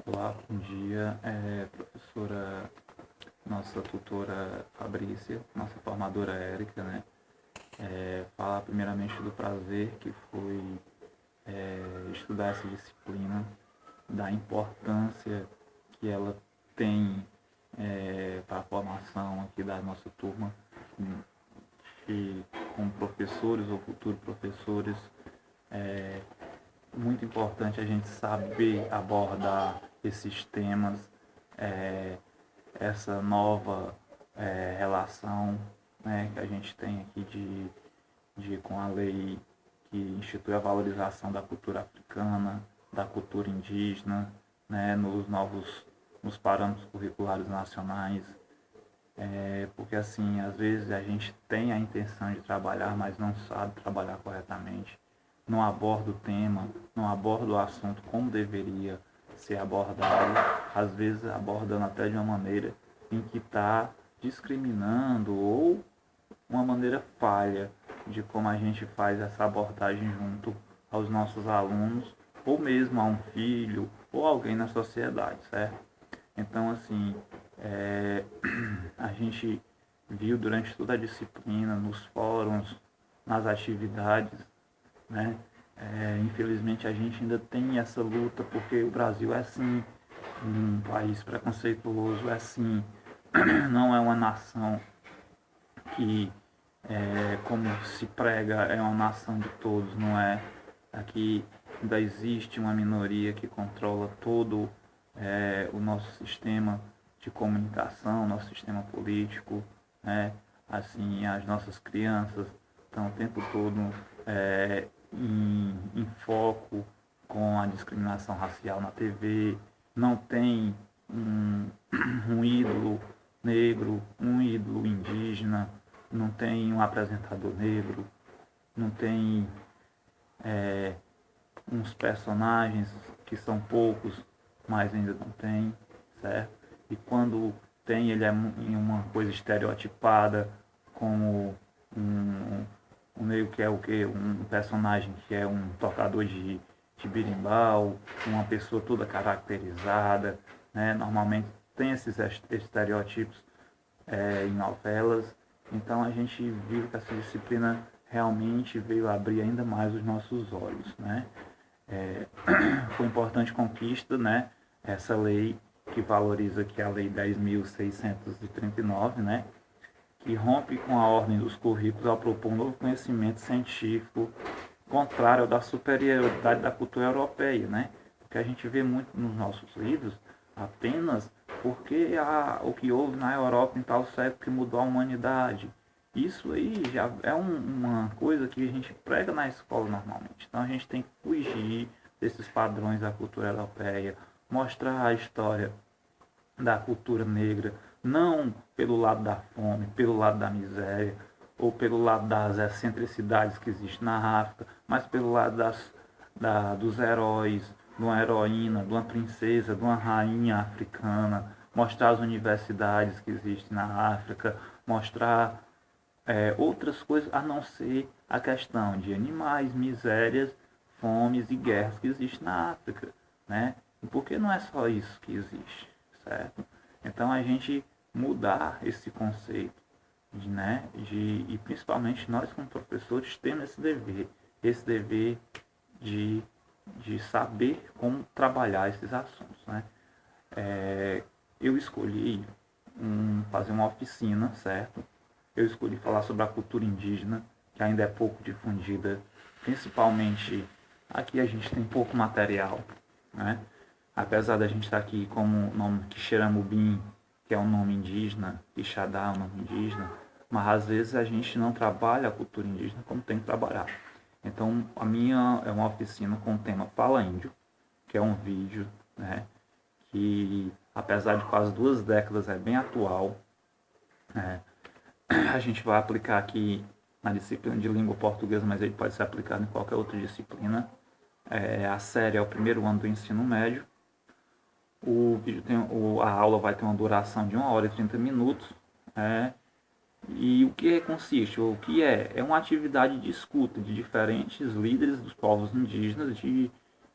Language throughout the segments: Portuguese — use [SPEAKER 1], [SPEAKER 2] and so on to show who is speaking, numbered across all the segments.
[SPEAKER 1] Olá, bom dia, professora, nossa tutora Fabrícia, nossa formadora Érica, né? Falar primeiramente do prazer que foi estudar essa disciplina, da importância que ela tem para a formação aqui da nossa turma, e como professores ou futuros professores, muito importante a gente saber abordar esses temas, é, essa nova relação, né, que a gente tem aqui com a lei que institui a valorização da cultura africana, da cultura indígena, né, nos parâmetros curriculares nacionais. Porque assim, às vezes a gente tem a intenção de trabalhar, mas não sabe trabalhar corretamente, não aborda o tema, não aborda o assunto como deveria ser abordado, às vezes abordando até de uma maneira em que está discriminando ou uma maneira falha de como a gente faz essa abordagem junto aos nossos alunos, ou mesmo a um filho, ou alguém na sociedade, certo? Então, assim, a gente viu durante toda a disciplina, nos fóruns, nas atividades, né? Infelizmente a gente ainda tem essa luta porque o Brasil é assim, um país preconceituoso, é assim, não é uma nação que, como se prega, é uma nação de todos, não é? Aqui ainda existe uma minoria que controla todo o nosso sistema de comunicação, nosso sistema político, né? Assim, as nossas crianças estão o tempo todo em foco com a discriminação racial na TV, não tem um, um ídolo negro, um ídolo indígena, não tem um apresentador negro, não tem uns personagens que são poucos, mas ainda não tem, certo? E quando tem, ele é em uma coisa estereotipada, como um meio que é o que? Um personagem que é um tocador de berimbau, uma pessoa toda caracterizada, né? Normalmente tem esses estereótipos em novelas. Então a gente viu que essa disciplina realmente veio abrir ainda mais os nossos olhos, né? Foi importante conquista, né? Essa lei que valoriza, que é a Lei 10.639, né? Que rompe com a ordem dos currículos ao propor um novo conhecimento científico contrário ao da superioridade da cultura europeia, né? Porque a gente vê muito nos nossos livros apenas porque o que houve na Europa em tal século que mudou a humanidade. Isso aí já é uma coisa que a gente prega na escola normalmente. Então a gente tem que fugir desses padrões da cultura europeia, mostrar a história da cultura negra, não pelo lado da fome, pelo lado da miséria, ou pelo lado das excentricidades que existem na África, mas pelo lado dos heróis, de uma heroína, de uma princesa, de uma rainha africana, mostrar as universidades que existem na África, mostrar outras coisas a não ser a questão de animais, misérias, fomes e guerras que existem na África, né? Porque não é só isso que existe, certo? Então a gente mudar esse conceito, e principalmente nós como professores temos esse dever de, de saber como trabalhar esses assuntos, né? Eu escolhi fazer uma oficina, certo? Eu escolhi falar sobre a cultura indígena, que ainda é pouco difundida, principalmente aqui a gente tem pouco material, né? Apesar da gente estar aqui como o nome Quixeramobim, que é um nome indígena, Quixadá é um nome indígena, mas às vezes a gente não trabalha a cultura indígena como tem que trabalhar. Então a minha é uma oficina com o tema Fala Índio, que é um vídeo, né, que apesar de quase 2 décadas é bem atual. né, a gente vai aplicar aqui na disciplina de língua portuguesa, mas ele pode ser aplicado em qualquer outra disciplina. A série é o primeiro ano do ensino médio. O vídeo a aula vai ter uma duração de 1 hora e 30 minutos. E o que consiste? O que é? É uma atividade de escuta de diferentes líderes dos povos indígenas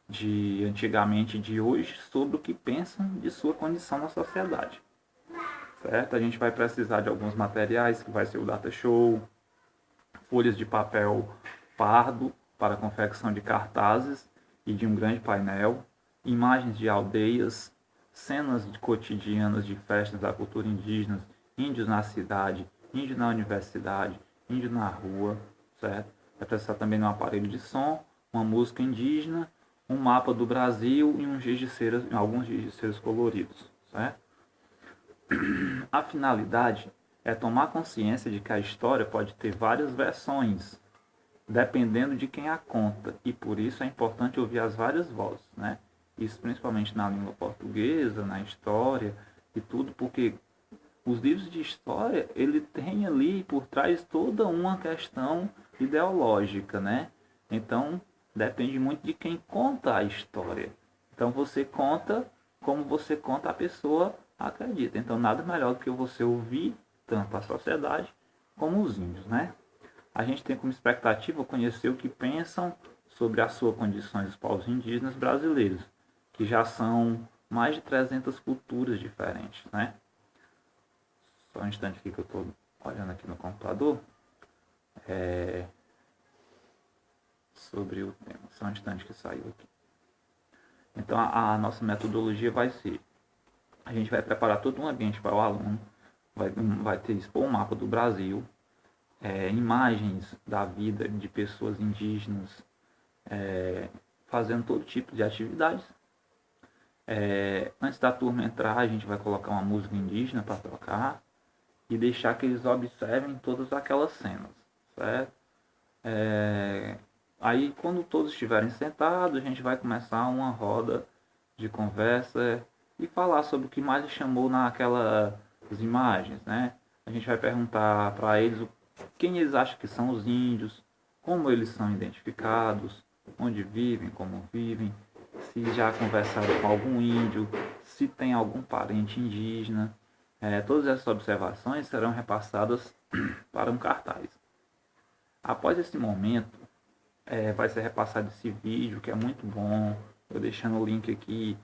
[SPEAKER 1] de antigamente e de hoje sobre o que pensam de sua condição na sociedade. Certo? A gente vai precisar de alguns materiais, que vai ser o data show, folhas de papel pardo para a confecção de cartazes e de um grande painel, imagens de aldeias, cenas cotidianas de festas da cultura indígena, índios na cidade, índio na universidade, índio na rua, certo? Vai precisar também de um aparelho de som, uma música indígena, um mapa do Brasil e alguns giz de cera coloridos, certo? A finalidade é tomar consciência de que a história pode ter várias versões, dependendo de quem a conta, e por isso é importante ouvir as várias vozes, né? Isso principalmente na língua portuguesa, na história e tudo, porque os livros de história, ele tem ali por trás toda uma questão ideológica, né? Então, depende muito de quem conta a história. Então, você conta como você conta, a pessoa acredita. Então, nada melhor do que você ouvir tanto a sociedade como os índios, né? A gente tem como expectativa conhecer o que pensam sobre as suas condições os povos indígenas brasileiros, que já são mais de 300 culturas diferentes, né? Só um instante aqui que eu estou olhando aqui no computador. Sobre o tema. Só um instante que saiu aqui. Então a nossa metodologia vai ser, a gente vai preparar todo um ambiente para o aluno, vai ter expor um mapa do Brasil, imagens da vida de pessoas indígenas, fazendo todo tipo de atividades. Antes da turma entrar, a gente vai colocar uma música indígena para tocar e deixar que eles observem todas aquelas cenas, certo? Aí, quando todos estiverem sentados, a gente vai começar uma roda de conversa e falar sobre o que mais chamou naquelas imagens, né? A gente vai perguntar para eles quem eles acham que são os índios, como eles são identificados, onde vivem, como vivem, se já conversaram com algum índio, se tem algum parente indígena. Todas essas observações serão repassadas para um cartaz. Após esse momento, vai ser repassado esse vídeo, que é muito bom. Eu deixando o link aqui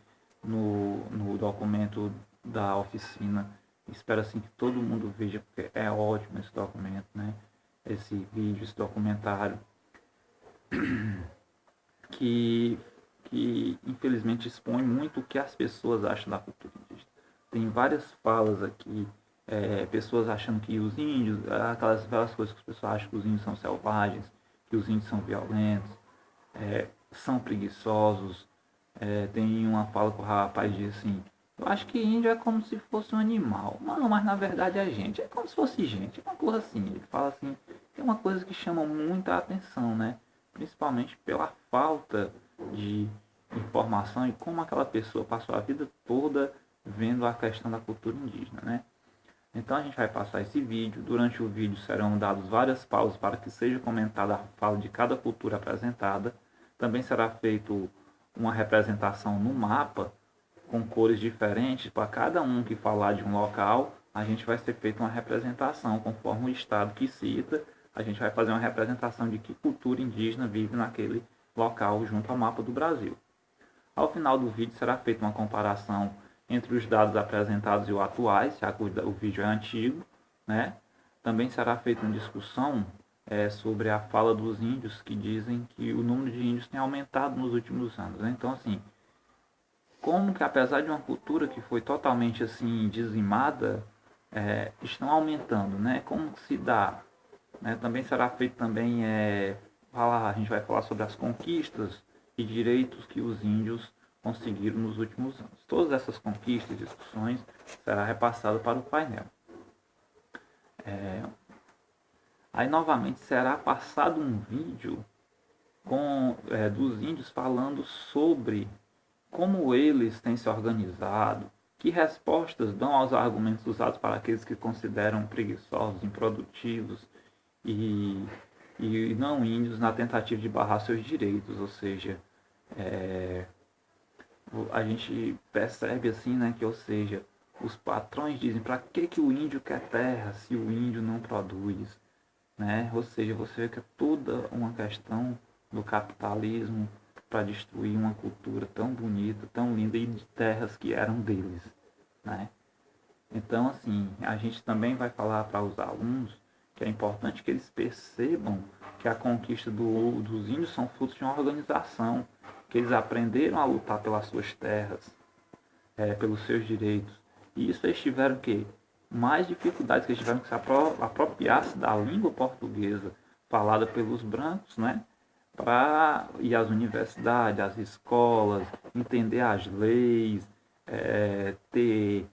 [SPEAKER 1] no documento da oficina. Espero assim que todo mundo veja, porque é ótimo esse documento, né? Esse vídeo, esse documentário, que infelizmente expõe muito o que as pessoas acham da cultura indígena. Tem várias falas aqui, pessoas achando que os índios, aquelas coisas que as pessoas acham que os índios são selvagens, que os índios são violentos, são preguiçosos. Tem uma fala que o rapaz diz assim: eu acho que índio é como se fosse um animal. Não, mas na verdade é gente. É como se fosse gente. É uma coisa assim. Ele fala assim, é uma coisa que chama muita atenção, né? Principalmente pela falta de informação e como aquela pessoa passou a vida toda vendo a questão da cultura indígena, né? Então a gente vai passar esse vídeo. Durante o vídeo serão dadas várias pausas para que seja comentada a fala de cada cultura apresentada. Também será feito uma representação no mapa com cores diferentes. Para cada um que falar de um local, a gente vai ser feita uma representação conforme o estado que cita. A gente vai fazer uma representação de que cultura indígena vive naquele local junto ao mapa do Brasil. Ao final do vídeo será feita uma comparação entre os dados apresentados e os atuais, já que o vídeo é antigo, né? Também será feita uma discussão sobre a fala dos índios, que dizem que o número de índios tem aumentado nos últimos anos, né? Então, assim, como que apesar de uma cultura que foi totalmente assim dizimada, estão aumentando, né? Como que se dá? Né? Também será feito também, a gente vai falar sobre as conquistas e direitos que os índios conseguiram nos últimos anos. Todas essas conquistas e discussões será repassado para o painel. Aí novamente será passado um vídeo dos índios falando sobre como eles têm se organizado, que respostas dão aos argumentos usados para aqueles que consideram preguiçosos, improdutivos e não índios na tentativa de barrar seus direitos. Ou seja, a gente percebe assim, né, que, ou seja, os patrões dizem para que o índio quer terra se o índio não produz, né? Ou seja, você vê que é toda uma questão do capitalismo para destruir uma cultura tão bonita, tão linda e de terras que eram deles, né? Então, assim, a gente também vai falar para os alunos que é importante que eles percebam que a conquista dos índios são frutos de uma organização, que eles aprenderam a lutar pelas suas terras, pelos seus direitos. E isso eles tiveram que mais dificuldades, que eles tiveram que se apropriar-se da língua portuguesa falada pelos brancos, né? Para ir às universidades, às escolas, entender as leis, ter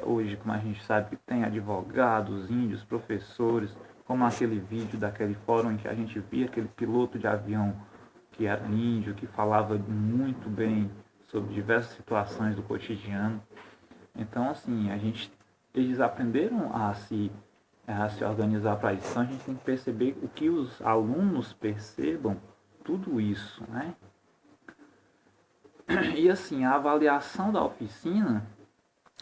[SPEAKER 1] hoje, como a gente sabe, que tem advogados, índios, professores, como aquele vídeo daquele fórum em que a gente via aquele piloto de avião que era índio, que falava muito bem sobre diversas situações do cotidiano. Então, assim, eles aprenderam a se organizar para isso. Então, a gente tem que perceber o que os alunos percebam tudo isso, né? E assim, a avaliação da oficina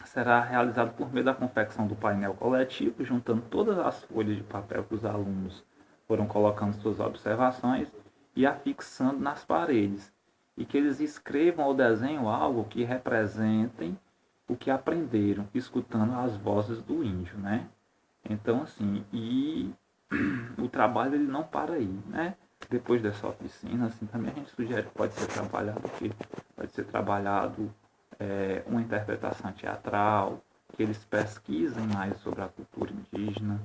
[SPEAKER 1] será realizada por meio da confecção do painel coletivo, juntando todas as folhas de papel que os alunos foram colocando suas observações e afixando nas paredes. E que eles escrevam ou desenhem algo que representem o que aprenderam, escutando as vozes do índio, né? Então, assim, o trabalho ele não para aí, né? Depois dessa oficina, assim, também a gente sugere que pode ser trabalhado o quê? Pode ser trabalhado uma interpretação teatral, que eles pesquisem mais sobre a cultura indígena,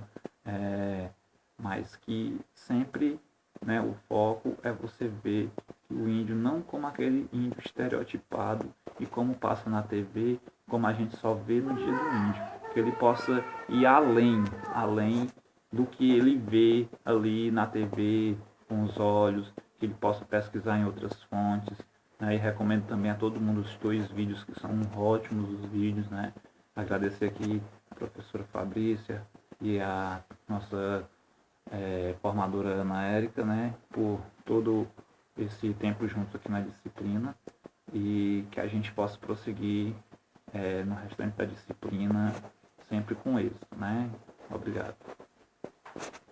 [SPEAKER 1] mas que sempre, né, o foco é você ver o índio não como aquele índio estereotipado e como passa na TV, como a gente só vê no dia do índio, que ele possa ir além do que ele vê ali na TV com os olhos, que ele possa pesquisar em outras fontes, né? E recomendo também a todo mundo os 2 vídeos que são ótimos os vídeos, né? Agradecer aqui a professora Fabrícia e a nossa formadora Ana Érica, né? Por todo esse tempo juntos aqui na disciplina e que a gente possa prosseguir no restante da disciplina sempre com êxito, né? Obrigado.